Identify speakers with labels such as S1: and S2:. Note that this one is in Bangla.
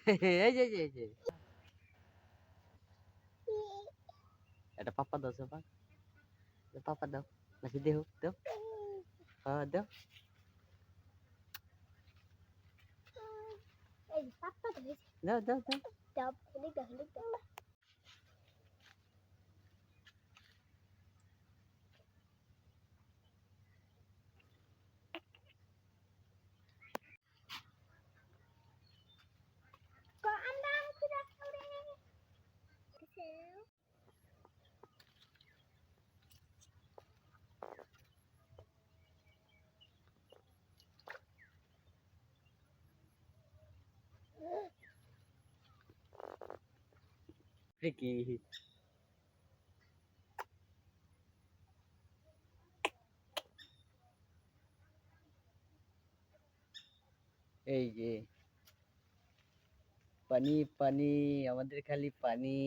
S1: এই যে, এই যে। এটা পাপা দাও সবা। পাপা দাও। নাকি দেও, দাও। দাও।
S2: এই পাপা ধরে
S1: দাও, দাও, দাও।
S2: দাও হলে দাও kok anda sudah sore
S1: কি এই যে পানি পানি আমাদের খালি পানি